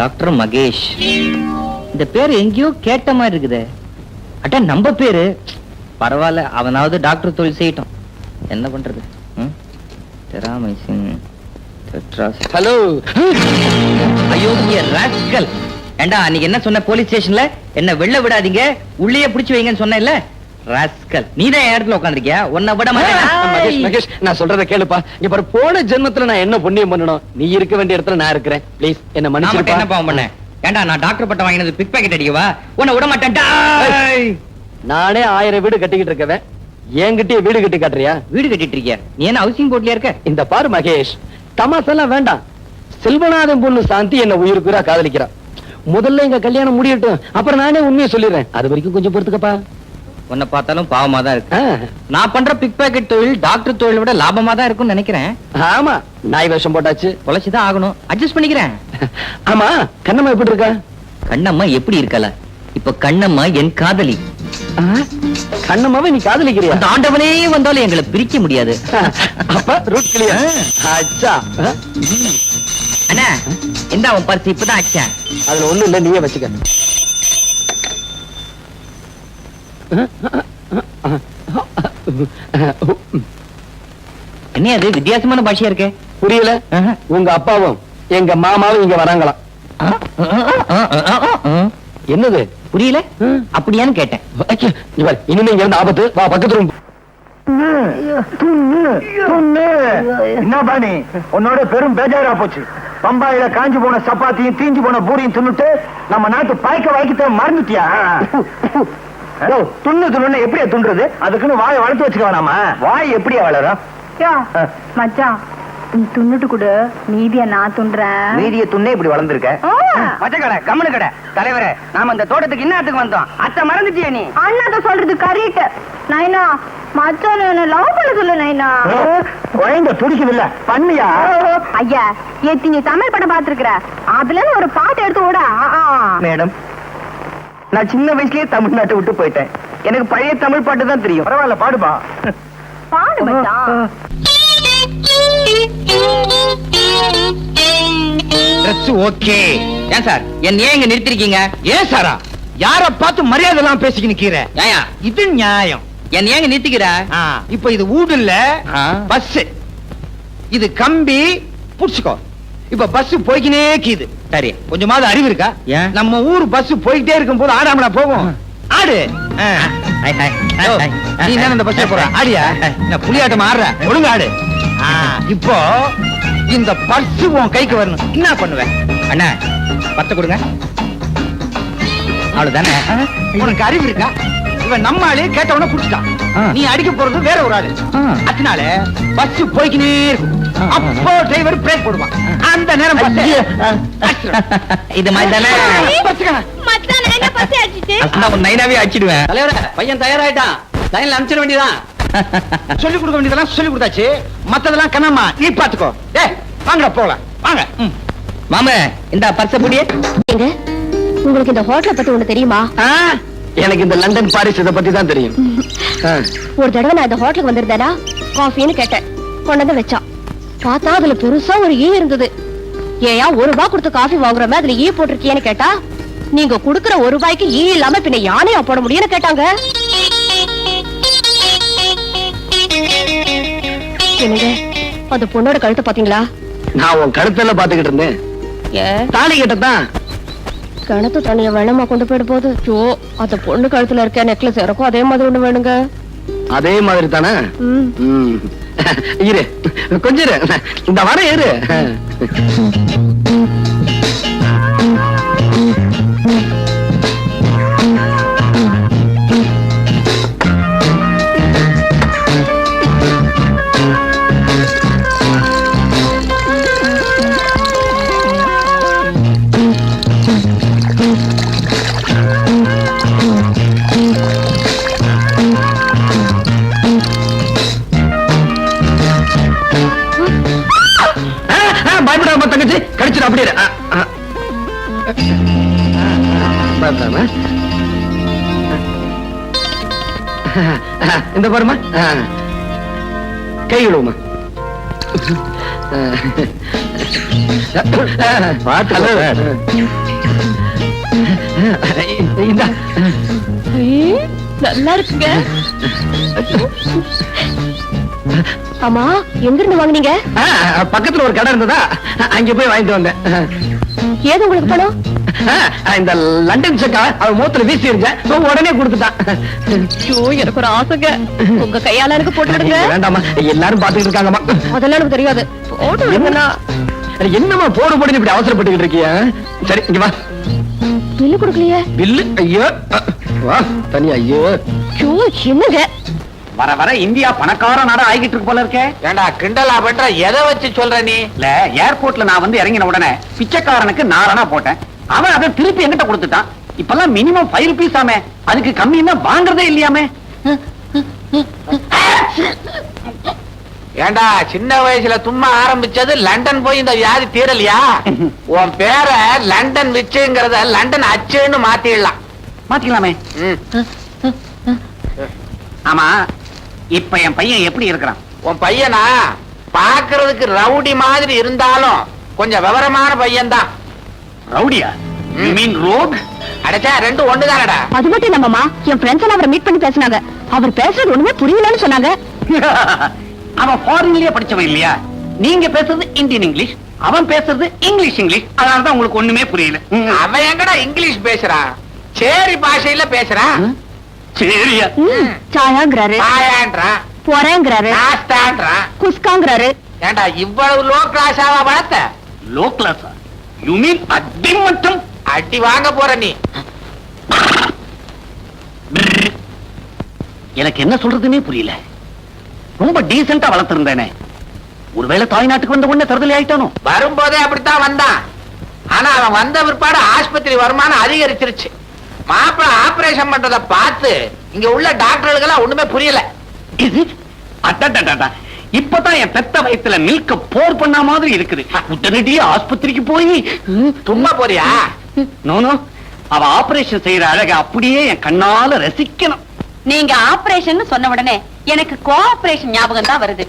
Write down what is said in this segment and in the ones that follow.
Doctor Mahesh. இந்த பேரு எங்கேயோ கேட்ட மாதிரி இருக்குது. அட்டா நம்ம பேரு. பரவாயில்ல, அவனாவது டாக்டர் தொழில் செய்யட்டும். என்ன பண்றது? ஹலோ. ஐயோ ராஸ்கல். ஏண்டா அன்னைக்கு என்ன சொன்ன போலீஸ் ஸ்டேஷன்ல? என்ன வெளில விடாதீங்க, உள்ளே பிடிச்சு வைங்கன்னு சொன்னேன்ல. ராஸ்கல், நீதான் என் இடத்துல உட்கார்ந்திருக்கியா? உன்னை விட மாட்டேன். மகேஷ், நான் சொல்றத கேளுப்பா. இங்க பாரு, போன ஜென்மத்துல நான் என்ன புண்ணியம் பண்ணணும்? நீ இருக்க வேண்டிய இடத்துல நான் இருக்கிறேன். ப்ளீஸ் என்ன மன்னிச்சிருப்பா. என்ன பாவம் பண்ண? ஏண்டா நான் டாக்டர் பட்டம் வாங்கினது பிக் பாக்கெட் அடிக்கவா? உன்னை விட மாட்டேன். நானே 1000 வீடு கட்டிக்கிட்டு இருக்கவன் என்கிட்டயே வீடு கட்டி காட்டுறியா? வீடு கட்டிட்டு இருக்கியா? நீ என்ன ஹவுசிங் போர்ட்லயா இருக்க? இந்த பாரு மகேஷ், தமாசெல்லாம் வேண்டாம். செல்வநாதன் பொண்ணு சாந்தி என்ன உயிருக்குறா காதலிக்கிறா. முதல்ல எங்க கல்யாணம் முடியட்டும், அப்புறம் நானே உண்மையை சொல்லிடுறேன். அது வரைக்கும் கொஞ்சம் பொறுத்துக்கப்பா. உன்னை பார்த்தாலும் பாவமா தான் இருக்கு. நான் பண்ற பிக் பாக்கெட் தொழில் டாக்டர் தொழிலை விட லாபமா தான் இருக்கும்னு நினைக்கிறேன். ஆமா, நாய் வேஷம் போட்டாச்சு, பொழைச்சுதான் ஆகணும். அட்ஜஸ்ட் பண்ணிக்கிறேன். ஆமா, கண்ணம்மா எப்படி இருக்கா? கண்ணம்மா எப்படி இருக்கல? இப்ப கண்ணம்மா என் காதலி. கண்ணம்மாவை நீ காதலிக்கிறியா? அந்த ஆண்டவனே வந்தாலும் எங்களை பிரிக்க முடியாது. அப்ப ரூட் கிளியர். அச்சா அண்ணா, இந்த அவன் பரிசு இப்பதான் அச்சா. அதுல ஒண்ணும் இல்ல, நீயே வச்சுக்க. என்ன அது வித்தியாசமான பாஷையா இருக்கு? புரியல? உங்க அப்பாவும் எங்க மாமாவும் இங்க வராங்களாம். என்னது புரியல? அப்படியான்னு கேட்டேன். இனிமே இங்க இருந்து ஆபத்து. வா பக்கத்து ரூம். என்ன பாணி, உன்னோட பெரும் பேஜாரா போச்சு. பம்பாயில காஞ்சி போன சப்பாத்தியும் தீஞ்சு போன பூரியும் தின்னுட்டு நம்ம நாட்டு பாய்க்க வாய்க்கத்த மறந்துட்டியா? துண்ணு எப்படியா துண்டுறது? அதுக்குன்னு வாயை வளர்த்து வச்சுக்க வேணாமா? வாய் எப்படியா வளரும்? மச்சான், நீ துண்ணுட்டு கொடு, மீதிய நான் துண்டுறேன். மீதிய துண்ணே இப்படி வளர்ந்துருக்க. மச்ச கடை கம்மனு கடை தலைவரே, நாம இந்த தோட்டத்துக்கு இன்னத்துக்கு வந்தோம். அத்தை மறந்துட்டியா நீ? அண்ணாத சொல்றது கரெக்ட். நைனா, மச்சான் என்ன லவ் பண்ண சொல்லு நைனா. குழந்தை துடிக்குது இல்ல, பண்ணியா? ஐயா, ஏத்தி நீ தமிழ் படம் பாத்துருக்கிற, அதுல ஒரு பாட்டு எடுத்து ஓட. மேடம், நான் சின்ன வயசுலயே தமிழ்நாட்டை விட்டு போயிட்டேன். எனக்கு பழைய தமிழ் பாட்டு தான் தெரியும். பரவாயில்ல, பாடுபா. பாடு மச்சான். ஓகே. ஏன் சார் என்ன ஏன் இங்க நிறுத்திருக்கீங்க? ஏன் சாரா, யார பார்த்து மரியாதை எல்லாம் பேசிக்க நிக்கிற? இது நியாயம். என்ன ஏங்க நிறுத்திக்கிற? இப்ப இது ஊடு இல்ல, பஸ். இது கம்பி, புடிச்சுக்கோ. இப்ப பஸ் போய்க்கினே கீது. சரி, கொஞ்சமாவது அறிவு இருக்கா? நம்ம ஊர் பஸ் போய்கிட்டே இருக்கும் போது ஆடாமலா போகும்? ஆடு. நீ என்ன இந்த பஸ்ல போற? ஆடியா? புலியாட்டம் ஆடுற, ஒழுங்கு ஆடு. இப்போ இந்த பர்ஸ் உன் கைக்கு வரணும். என்ன பண்ணுவேன்? அண்ணா, பத்த கொடுங்க. அவ்வளவுதானே? உனக்கு அறிவு இருக்கா? இவன் நம்ம ஆளு கேட்டவன புடிச்சிட்டான். நீ அடிக்க போறது வேற ஒரு ஆளு. அதனால பஸ் போய்க்கினே இருக்கும். அப்போ டிரைவர் பிரேக் போடுவான். அந்த நேரம் இது மாதிரி தானே? மச்சான், நான் என்ன பசி அடிச்சிட்டு? உன் நைனாவே அடிச்சிடுவேன். தலைவரே, பையன் தயாராயிட்டான். லைன்ல அனுப்பிச்சிட வேண்டியதான். சொல்லி கொடுக்க வேண்டியதெல்லாம் சொல்லி கொடுத்தாச்சு. மத்ததெல்லாம் கண்ணம்மா நீ பாத்துக்கோ. வாங்கடா போகலாம், வாங்க. மாமா, இந்த பர்ச புடியே. உங்களுக்கு இந்த ஹோட்டலை பத்தி ஒண்ணு தெரியுமா? எனக்கு இந்த லண்டன் பாரிஸ் இதை பத்தி தான் தெரியும். ஒரு தடவை நான் இந்த ஹோட்டலுக்கு வந்திருந்தேனா, காஃபின்னு கேட்டேன். கொண்டு வந்து வச்சா பார்த்தா அதுல பெருசா ஒரு ஈ இருந்தது. ஏயா ₹1 கொடுத்து காஃபி வாங்குறமே, அதுல ஈ போட்டிருக்கியேன்னு கேட்டா, நீங்க குடுக்கற ₹1 ஈ இல்லாம பின்ன யானையா போட முடியும்னு கேட்டாங்க. என்னங்க, அந்த பொண்ணோட கழுத்தை பாத்தீங்களா? நான் உன் கழுத்துல பாத்துக்கிட்டு இருந்தேன். தாலி கட்டத்தான். கிணத்து தண்ணிய வெள்ளமா கொண்டு போயிட போது. அந்த பொண்ணு கழுத்துல இருக்க நெக்லஸ் இருக்கும், அதே மாதிரி ஒண்ணு வேணுங்க. அதே மாதிரி தானே? இரு, கொஞ்சம் இரு. இந்த வர இரு. பயப்படாம தங்கச்சி, கடிச்சிட அப்படியே. இந்த பாருமா, கை விடுவோமா. இந்தா. நல்லா இருக்குங்க. ஆமா, எங்க இருந்து வாங்குனீங்க? பக்கத்துல ஒரு கடை இருந்ததா, அங்க போய் வாங்கிட்டு வந்தேன். ஏது உங்களுக்கு பணம்? இந்த லண்டன் செக்கா அவன் மூத்துல வீசி இருந்தேன், உடனே கொடுத்துட்டான். ஐயோ, எனக்கு ஒரு ஆசைங்க. உங்க கையால எனக்கு போட்டு விடுங்க. வேண்டாமா, எல்லாரும் பாத்துக்கிட்டு இருக்காங்கம்மா. அதெல்லாம் எனக்கு தெரியாது. போட்டு விடுங்கண்ணா. என்னம்மா போடு போடுன்னு இப்படி அவசரப்பட்டுக்கிட்டு இருக்கிய? சரி, இங்க வா. பில்லு கொடுக்கலையே. பில்லு? ஐயோ, வா தனியா. ஐயோ, ஐயோ, என்னங்க வர வர இந்தியா பணக்கார நாடா ஆகிட்டு இருக்கு போல இருக்கே. ஏண்டா கிண்டலா பண்ற? எதை வச்சு சொல்ற நீ? இல்ல, ஏர்போர்ட்ல நான் வந்து இறங்கின உடனே பிச்சைக்காரனுக்கு நாரணா போட்டேன். அவன் அதை திருப்பி என்கிட்ட கொடுத்துட்டான். இப்பெல்லாம் மினிமம் 5 rupees ஆமே, அதுக்கு கம்மின்னா வாங்குறதே இல்லையாமே. ஏண்டா சின்ன வயசுல தும்மா ஆரம்பிச்சது லண்டன் போய் இந்த வியாதி தீரலையா? உன் பேரை லண்டன் விச்சுங்கிறத லண்டன் அச்சுன்னு மாத்திடலாம். மாத்திக்கலாமே. ஆமா, இப்ப என் பையன் எப்படி இருக்கிறான்? உன் பையனா பாக்குறதுக்கு ரவுடி மாதிரி இருந்தாலும் கொஞ்சம் விவரமான பையன் தான். ரவுடியா? You mean rogue? அடச்சா ரெண்டும் ஒண்ணுதானடா. அது மட்டும் இல்லம்மா, என் ஃப்ரெண்ட்ஸ் எல்லாம் அவரை மீட் பண்ணி பேசினாங்க. அவர் பேசுறது ஒண்ணுமே புரியலன்னு சொன்னாங்க. அவன் ஃபாரின்லயே படிச்சவன் இல்லையா? நீங்க பேசுறது இந்தியன் இங்கிலீஷ், அவன் பேசுறது இங்கிலீஷ். அதனாலதான் உங்களுக்கு ஒண்ணுமே புரியல. அவன் எங்கடா இங்கிலீஷ் பேசுறான்? சேரி பாஷையில பேசுறான். சரியா? சாயாங்கிறாரு, ஆயான்றான், பொறேங்கிறாரு, நாஸ்தான்றான். குஸ்காங்கிறாரு. ஏண்டா இவ்வளவு லோ கிளாஸாவா வளர்த்த? லோ கிளாஸா? யூ மீன் அடி மட்டும்? அடி வாங்க போற நீ. எனக்கு என்ன சொல்றதுன்னே புரியல. ரொம்ப டீசெண்டா வளர்த்திருந்தேனே, ஒருவேளை தாய்நாட்டுக்கு வந்த உடனே தருதலை ஆயிட்டானோ? வரும்போதே அப்படித்தான் வந்தான். ஆனா அவன் வந்த பிற்பாடு ஆஸ்பத்திரி வருமானம் அதிகரிச்சிருச்சு. மாப்பிள ஆபரேஷன் பண்றத பார்த்து இங்க உள்ள டாக்டர்களுக்கெல்லாம் ஒண்ணுமே புரியல. இப்பதான் என் பெத்த வயசுல மில்க போர் பண்ண மாதிரி இருக்குது. உடனடியே ஆஸ்பத்திரிக்கு போய் சும்மா போறியா? நோனோ, அவ ஆபரேஷன் செய்யற அழக அப்படியே என் கண்ணால ரசிக்கணும். நீங்க ஆபரேஷன் சொன்ன உடனே எனக்கு கோஆபரேஷன் ஞாபகம் தான் வருது.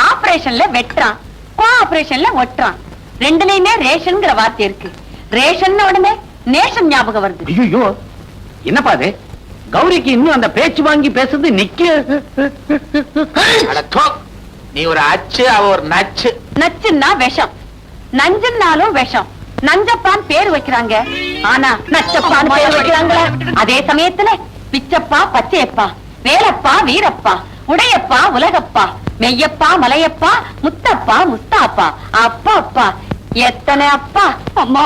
ஆபரேஷன்ல வெட்டுறான், கோஆபரேஷன்ல ஒட்டுறான். ரெண்டுலயுமே ரேஷன்ங்கிற வார்த்தை இருக்கு. ரேஷன் உடனே நேஷன் ஞாபகம் வருது. ஐயோ, என்னப்பா அது? கௌரிக்கு இன்னும் அந்த பேச்சு வாங்கி பேசுறது நிக்க. அட தோ, நீ ஒரு அச்சு, அவ ஒரு நச்சு. நச்சுன்னா விஷம், நஞ்சுன்னாலும் விஷம். நஞ்சப்பான் பேர் வைக்கிறாங்க, ஆனா நச்சப்பான் பேர் வைக்கிறாங்களா? அதே சமயத்துல பிச்சப்பா, பச்சையப்பா, வேலப்பா, வீரப்பா, உடையப்பா, உலகப்பா, மெய்யப்பா, மலையப்பா, முத்தப்பா, முஸ்தாப்பா, அப்பா அப்பா, எத்தனை அப்பா. அம்மா,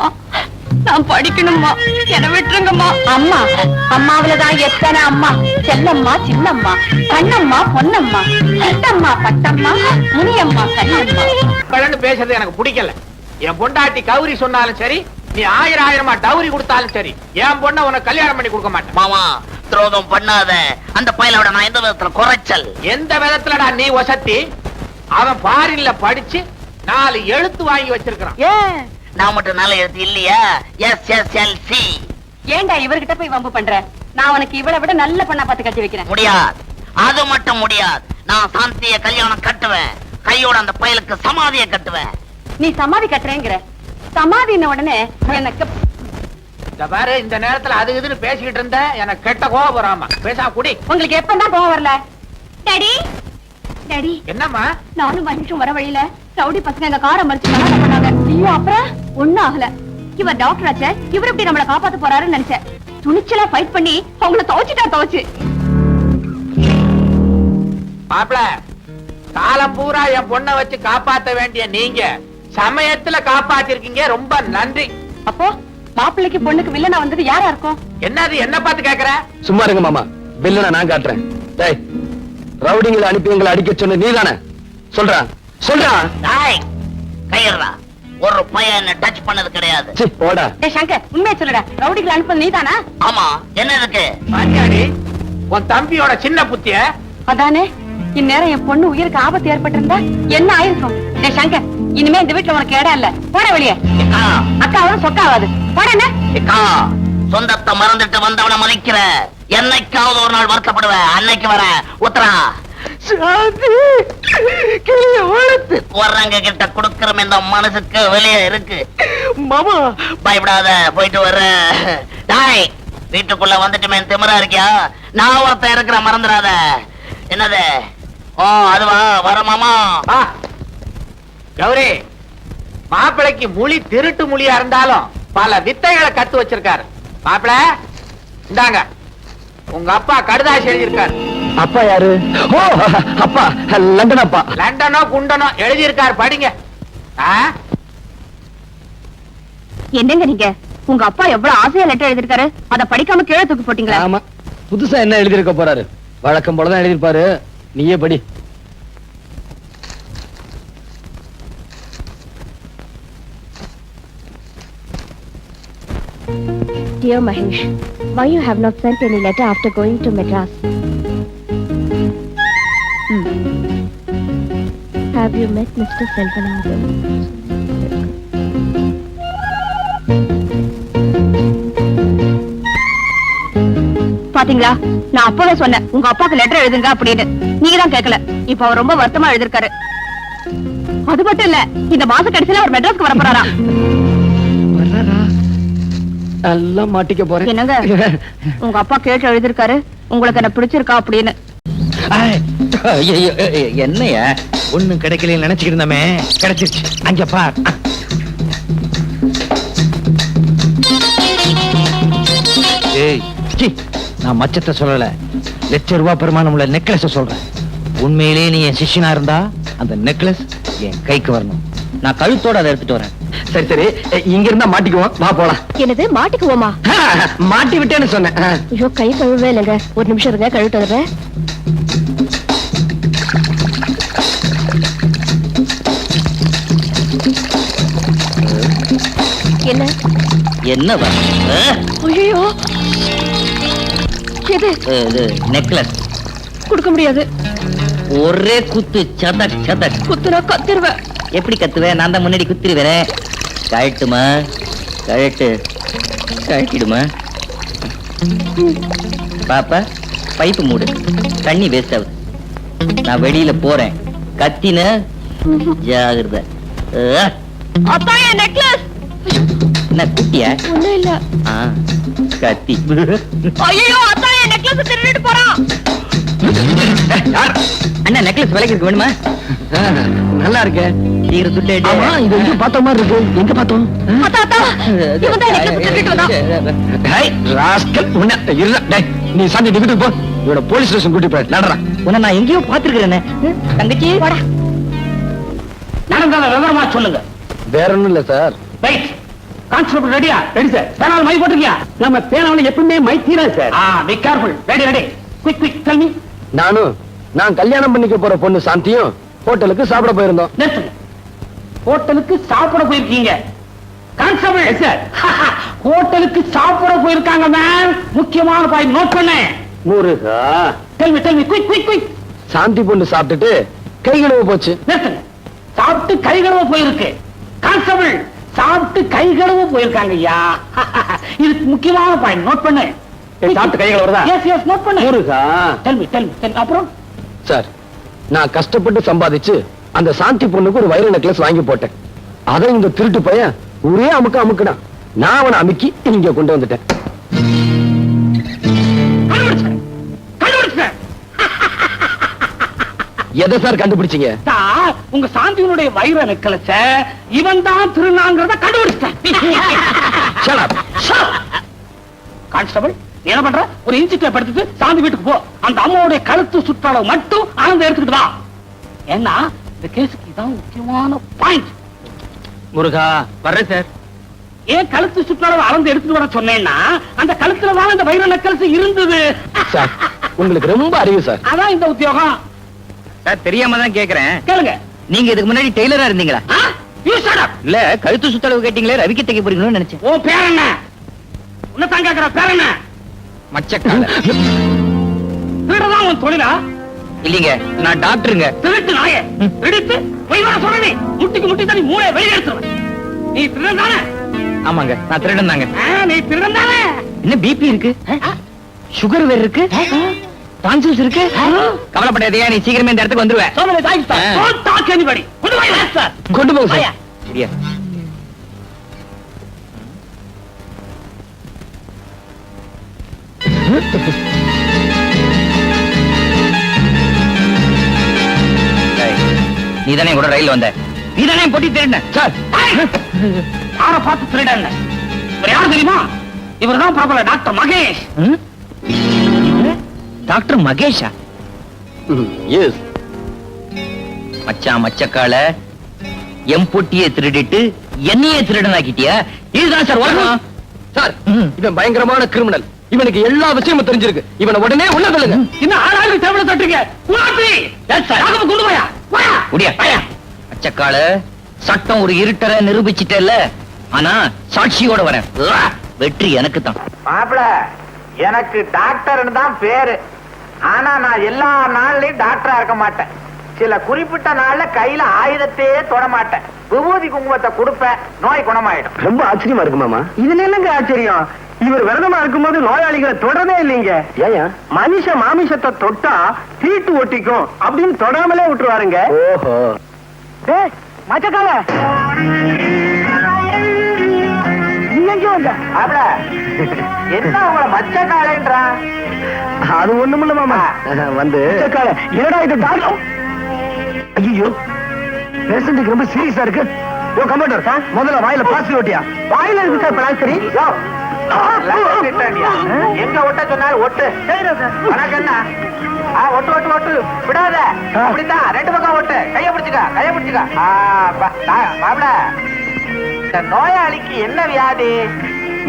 நான் படிக்கணும்மா, என்ன விட்டுருங்கம்மா. அம்மா, அம்மாவிலதான் எத்தனை அம்மா. செல்லம்மா, சின்னம்மா, கண்ணம்மா, பொன்னம்மா, பட்டம்மா, பட்டம்மா, முனியம்மா, கண்ணம்மா. கலன்னு பேசுறது எனக்கு பிடிக்கல. என் பொண்டாட்டி கௌரி சொன்னாலும் சரி, நீ 1000 டவுரி கொடுத்தாலும் சரி, என் பொண்ண உனக்கு கல்யாணம் பண்ணி கொடுக்க மாட்டேன். மாமா, துரோகம் பண்ணாத. அந்த பயலோட நான் எந்த விதத்துல குறைச்சல்? எந்த விதத்துலடா நீ வசத்தி? அவன் ஃபாரின்ல படிச்சு 4 எழுத்து வாங்கி வச்சிருக்கான். ஏன் நான் மட்டும் நல்ல எழுத்து இல்லையா? SSLC. ஏண்டா இவர்கிட்ட போய் வம்பு பண்ற? நான் உனக்கு இவளை விட நல்ல பண்ணா பார்த்து கட்டி வைக்கிறேன். முடியாது, அது மட்டும் முடியாது. நான் சாந்திய கல்யாணம் கட்டுவேன், கையோட அந்த பயலுக்கு சமாதியை கட்டுவேன். நீ சமாதி கட்டுறேங்கிற, சமாதின உடனே எனக்கு இந்த பாரு, இந்த நேரத்துல அது இதுன்னு பேசிக்கிட்டு இருந்த எனக்கு கெட்ட கோவம் வராம. பேசாம குடி. உங்களுக்கு எப்பதான் கோவம் வரல? டாடி, டாடி, என்னம்மா? நானும் மனுஷன் வர வழியில ரவுடி பசங்க எங்க காரை மறிச்சு கலாட்டம் பண்ணாங்க. ஐயோ, அப்புறம் ஒண்ணும் ஆகல. இவர் டாக்டர் ஆச்சே, இவர் எப்படி நம்மளை காப்பாத்த போறாருன்னு நினைச்சேன். துணிச்சலா ஃபைட் பண்ணி அவங்கள துவைச்சு மாப்பிள, காலம் பூரா என் பொண்ணை வச்சு காப்பாத்த வேண்டிய நீங்க சமயத்துல காப்பாத்திருக்கீங்க. ரொம்ப நன்றி. அப்போ மாப்பிள்ளைக்கு பொண்ணுக்கு வில்லனா வந்தது யாரா இருக்கும்? என்னது என்ன பார்த்து கேக்குற? சும்மா இருங்க மாமா, பில்லுனா நான் காட்டுறேன். டேய், ரவுடிங்களை அனுப்பி எங்களை அடிக்க சொன்ன நீதானே? சொல்றா சொல்றா. கையறா, ஒரு பையன் என்ன டச் பண்ணது கிடையாது. சீ, போடா. சங்கர், உண்மையை சொல்லுடா, ரவுடிகளை அனுப்பது நீதானா? ஆமா, என்ன இருக்கு? பாத்தியாடி உன் தம்பியோட சின்ன புத்திய? அதானே, இந்நேரம் என் பொண்ணு உயிருக்கு ஆபத்து ஏற்பட்டிருந்தா என்ன ஆயிருக்கும்? சங்கர், இனிமே இந்த வீட்டுல உனக்கு இடம் இல்ல, போட வெளியே. அக்காவும் சொக்காவாது, போட. சொந்தத்தை மறந்துட்டு வந்தவனை மதிக்கிற, என்னைக்காவது ஒரு நாள் வருத்தப்படுவேன். அன்னைக்கு வர உத்தரா. சாந்தி கிளிய வளர்த்து வர்றவங்க கிட்ட குடுக்கற இந்த மனசுக்கு வெளியே இருக்கு. மாமா பயப்படாத, போயிட்டு வர்ற. டாய், வீட்டுக்குள்ள வந்துட்டுமே திமிரா இருக்கியா? நான் ஒருத்தன் இருக்கிற, மறந்துடாத. என்னது? ஓ அதுவா, வர மாமா. கௌரி, மாப்பிளைக்கு மொழி திருட்டு மொழியா இருந்தாலும் பல வித்தைகளை கத்து வச்சிருக்காரு. மாப்பிள, இந்தாங்க உங்க அப்பா கடுதாசி எழுதியிருக்காரு. அப்பா யாரு? ஓ அப்பா, லண்டன் அப்பா. லண்டனோ குண்டனோ எழுதியிருக்காரு, படிங்க. என்னங்க நீங்க உங்க அப்பா எவ்வளவு ஆசையா லெட்டர் எழுதிருக்காரு, அத படிக்காம கீழே தூக்கி போட்டீங்களா? ஆமா, புதுசா என்ன எழுதிருக்க போறாரு? வழக்கம் போலதான் எழுதிருப்பாரு. நீயே படி. Dear Mahesh, why you have not sent any letter after going to Madras? Have you met Mr. Selvanathan? பாத்தீங்களா, நான் அப்பவே சொன்னேன் உங்க அப்பாக்கு லெட்டர் எழுதுங்க அப்படின்னு. நீங்க தான் கேட்கல. இப்ப அவர் ரொம்ப வருத்தமா எழுதிருக்காரு. அது மட்டும் இல்ல, இந்த மாச கடைசியில அவர் மெட்ராஸ்க்கு வர போறாரா? எல்லாம் மாட்டிக்க போறேன். என்னங்க, உங்க அப்பா கேட்டு எழுதிருக்காரு உங்களுக்கு என்ன பிடிச்சிருக்கா அப்படின்னு. என்னையா ஒண்ணும் கிடைக்கல நினைச்சுக்கிட்டு இருந்தமே, கிடைச்சிருச்சு. அங்க பார். ஏய், சீ, நான் மச்சத்தை சொல்லல, ₹1,00,000 பெருமானம் உள்ள நெக்லஸ் சொல்றேன். உண்மையிலேயே நீ என் சிஷ்யனா இருந்தா அந்த நெக்லஸ் என் கைக்கு வரணும். நான் கழுத்தோட அதை எடுத்துட்டு வரேன். சரி சரி, இங்க இருந்தா மாட்டிக்குவோம், வா போலாம். என்னது மாட்டிக்குவோமா? மாட்டி விட்டேன்னு சொன்னேன். ஐயோ, கை கழுவே இல்லைங்க. ஒரு நிமிஷம் இருங்க, கழுவிட்டு வந்துடுறேன். என்ன என்னவா? ஐயோ, எது? இது நெக்லஸ். கொடுக்க முடியாது. ஒரே குத்து, சதக் சதக். குத்துனா கத்திருவேன். எப்படி கத்துவேன்? நான் தான் முன்னாடி குத்திருவேன். கழட்டுமா? கழட்டு. கழட்டிடுமா? பாப்பா, பைப்பு மூடு, தண்ணி வேஸ்ட் ஆகுது. நான் வெளியில போறேன், கத்தின ஜாகிரதை. அப்பா, என் நெக்லஸ். என்ன குட்டியா? ஒண்ணும் இல்ல. கத்தி. ஐயோ, அத்தா என் நெக்லஸ் திருடிட்டு போறான். அண்ணா, நெக்லஸ் விலைக்கு இருக்கு, வேணுமா? நல்லா இருக்கு. சீக்கிரம் துட்டு எடு. ஆமா, இது எங்க பார்த்த மாதிரி இருக்கு. எங்க பார்த்தோம்? அத்தா, அத்தா, இவன் தான் நெக்லஸ் திருடிட்டு வந்தான். டேய், ராஸ்கல், உன்னை இருடா. டேய், நீ சாந்தி டிக்கெட் போ. இவட போலீஸ் ஸ்டேஷன் கூட்டி போய் நடறா. உன்னை நான் எங்கேயோ பாத்துருக்கிறேன். தங்கச்சி, வாடா. நடந்தத விவரமா சொல்லுங்க. வேற ஒண்ணும் இல்ல சார். ரைட். கான்ஸ்டபிள் ரெடியா? Ready sir. பேனால மை போட்டுருக்கியா? நம்ம பேனால எப்பவுமே மை தீரா சார். Be careful. Ready ready. Quick quick tell me. நான் கல்யாணம் பண்ணிக்க போற பொண்ணு சாந்தியும் ஹோட்டலுக்கு சாப்பிட போயிருந்தோம். நிறுத்துங்க. ஹோட்டலுக்கு சாப்பிட போயிருக்கீங்க. கான்ஸ்டபிள் சார், ஹோட்டலுக்கு சாப்பிட போயிருக்காங்க மேம். முக்கியமான பாயிண்ட் நோட் பண்ணு. முருகா, tell me quick quick quick. Shanti பொண்ணு சாப்பிட்டுட்டு கை கழுவ போச்சு. நிறுத்துங்க. சாப்பிட்டு கை கழுவ போயிருக்கு. கான்ஸ்டபிள், சாப்பிட்டு கை கழுவ போயிருக்காங்க ஐயா. இது முக்கியமான பாயிண்ட் நோட் பண்ணு. சாப்பிட்டு கை கழுவுறதா? எஸ் எஸ், நோட் பண்ணு. முருகா, டெல் மீ. அப்புறம் சார், நான் கஷ்டப்பட்டு சம்பாதிச்சு அந்த சாந்தி பொண்ணுக்கு ஒரு வைர நெக்லஸ் வாங்கி போட்டேன். அதை இந்த திருட்டு பையன் ஒரே அமுக்குடான். நான் அவனை அமுக்கி இங்க கொண்டு வந்துட்டேன். எதை சார் கண்டுபிடிச்சீங்க? உங்க சாந்தியினுடைய வைர நெக்லஸ இவன் தான் திருநாங்கிறத கண்டுபிடிச்சேன். கான்ஸ்டபிள், என்ன பண்ற? ஒரு இன்சிக்ல படுத்துட்டு சாந்தி வீட்டுக்கு போ. அந்த அம்மாவுடைய கழுத்து சுற்றளவு மட்டும் ஆனந்த எடுத்துக்கிட்டு வா. ஏன்னா இந்த கேஸுக்கு இதான் முக்கியமான பாயிண்ட். முருகா, வர்றேன் சார். ஏன் கழுத்து சுற்றளவு அளந்து எடுத்துட்டு வர சொன்னேன்னா, அந்த கழுத்துல தான் இந்த வைர நெக்லஸ் இருந்தது. சார், உங்களுக்கு ரொம்ப அறிவு சார். அதான் இந்த உத்தியோகம். சார், தெரியாம தான் கேக்குறேன். கேளுங்க. நீங்க இதுக்கு முன்னாடி டெய்லரா இருந்தீங்களா? You shut up. இல்ல, கழுத்து சுத்தளவு கேட்டீங்களே, ரவிக்கு தைக்க போறீங்களோன்னு நினைச்சேன். ஓ பேர் என்ன? உன்னை தான் கேக்குற. பேர் என்ன? மச்சக்கால. திருடதான் உன் தொழிலா? இல்லீங்க, நான் டாக்டருங்க. திருட்டு நாயே. எடுத்து போய் வர சொல்றேன். முட்டிக்கு முட்டி தண்ணி மூளை வெளியே எடுத்துருவேன். நீ திருடன் தானே? ஆமாங்க, நான் திருடன் தாங்க. நீ திருடன் தானே? என்ன பிபி இருக்கு, சுகர் வேற இருக்கு, டான்சில்ஸ் இருக்கு கவலைப்படாதே, நீ சீக்கிரமே இந்த இடத்துக்கு வந்துருவ. கொண்டு போங்க சார். சரியா? நீதானே கூட ரயில் வந்த, நீதானே பொட்டி திருடின. சார் யாரை பார்த்து திருடல? இவர் யாரு தெரியுமா? இவர்தான் பிரபல டாக்டர் மகேஷ். டாக்டர் மகேஷா? எஸ். மச்சான் மச்சக்கால எம் பொட்டியை திருடிட்டு என்னையே திருடனாக்கிட்டியா? இதுதான் சார் உலகம். சார் இவன் பயங்கரமான கிரிமினல். இவனுக்கு எல்லா விஷயமும் தெரிஞ்சிருக்கு. இவனை உடனே உள்ள தள்ளுங்க. இன்னும் ஆளாளுக்கு தேவலை தட்டுறீங்க. கொண்டு போயா முடியா மச்சக்கால சட்டம் ஒரு இருட்டற நிரூபிச்சிட்டல. ஆனா சாட்சியோட வரேன். வெற்றி எனக்கு தான். மாப்பிள, எனக்கு டாக்டர்னு தான் பேரு. ஆனா நான் எல்லா நாள்லயும் டாக்டரா இருக்க மாட்டேன். சில குறிப்பிட்ட நாள்ல கையில ஆயுதத்தையே தொட மாட்டேன். விபூதி குங்குமத்தை கொடுப்பேன், நோய் குணமாயிடும். ரொம்ப ஆச்சரியமா இருக்கு மாமா. இதுல என்னங்க ஆச்சரியம்? இவர் விரதமா இருக்கும்போது நோயாளிகளை தொடரவே இல்லைங்க. ஏன்? மனுஷ மாமிசத்தை தொட்டா தீட்டு ஒட்டிக்கும் அப்படின்னு தொடாமலே விட்டுருவாருங்க. ஓஹோ. மச்சக்கால மாப்பிள, என்ன உங்களை மச்சக்காலன்றான்? அது ஒண்ணுமில்ல மாமா. வந்து என்னடா இது டாக்டர்? ஐயோ, பேஷண்ட்டுக்கு ரொம்ப சீரியஸா இருக்கு. ஓ கம்ப்யூட்டர் சார், முதல்ல வாயில பிளாஸ்டிக் ஓட்டியா? வாயில இருக்கு சார் பிளாஸ்டரி. எங்க ஒட்ட சொன்னாலும் ஒட்டு. உனக்கு என்ன? ஒட்டு ஒட்டு ஒட்டு விடாத. அப்படித்தான் ரெண்டு பக்கம் ஒட்டு. கைய பிடிச்சுக்க, கைய பிடிச்சுக்க. மாப்பிள, இந்த நோயாளிக்கு என்ன வியாதி?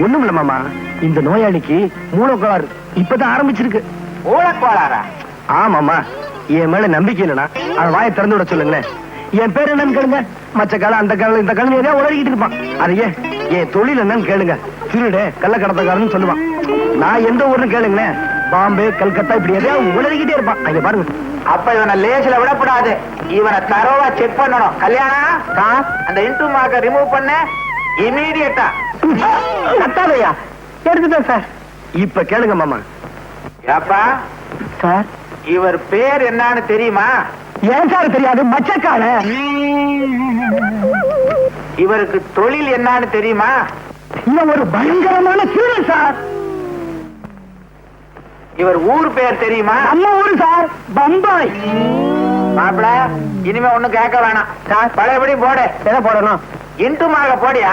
ஒண்ணுமில்ல மாமா, இந்த நோயாளிக்கு மூலக்கோளாறு இப்பதான் ஆரம்பிச்சிருக்கு. மூலக்கோளாரா? ஆமாமா, என் மேல நம்பிக்கை இல்லைனா அவன் வாயை திறந்து விட சொல்லுங்களேன். என் பேர் என்னன்னு கேளுங்க. மச்ச காலம் அந்த காலம் இந்த காலம் ஏதாவது உளறிக்கிட்டு இருப்பான். அதையே என் தொழில் என்னன்னு கேளுங்க. திருடு கள்ளக்கடத்தக்காரன்னு சொல்லுவான். நான் எந்த ஊர்னு கேளுங்களேன். பாம்பே கல்கத்தா இப்படி எதையாவது உளறிக்கிட்டே இருப்பான். அங்க பாருங்க. அப்ப இவனை லேசில விடக்கூடாது. இவனை தரோவா செக் பண்ணணும். கல்யாணம் அந்த இன்டூ மார்க்க ரிமூவ் பண்ண இமீடியட்டா. கத்தாதையா எடுத்துட்டேன் சார். இப்ப கேளுங்க மாமா. ஏப்பா சார், இவர் பேர் என்னன்னு தெரியுமா? ஏன் சார் தெரியாது? மச்சக்கால. இவருக்கு தொழில் என்னன்னு தெரியுமா? இவன் ஒரு பயங்கரமான திருடன் சார். இவர் ஊர் பேர் தெரியுமா? நம்ம ஊரு சார், பம்பாய். மாப்பிள, இனிமே ஒண்ணும் கேட்க வேணாம். பழையபடி போடு. எதை போடணும்? இன்டுமாக போடியா.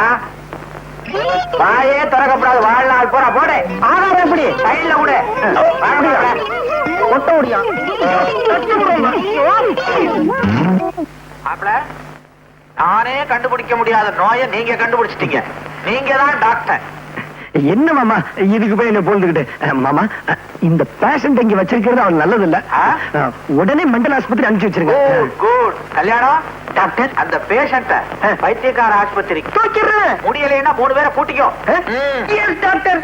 வாயே திறக்கப்படாது வாழ்நாள் பூரா போடு. ஆகாரம் எப்படி? சைட்ல விடு. ஒட்ட முடியா? மாப்பிள, நானே கண்டுபிடிக்க முடியாத நோயை நீங்க கண்டுபிடிச்சிட்டீங்க. நீங்க தான் டாக்டர். என்ன மாமா இதுக்கு போய் என்ன போந்துக்கிட்டு? மாமா, இந்த பேஷண்ட் இங்க வச்சிருக்கிறது அவன் நல்லது இல்ல. உடனே மெண்டல் ஆஸ்பத்திரி அனுப்பிச்சு வச்சிருங்க. குட். கல்யாணம் டாக்டர், அந்த பேஷண்ட பைத்தியக்கார ஆஸ்பத்திரி முடியலைன்னா 3 பேரை கூட்டிக்கோ. டாக்டர்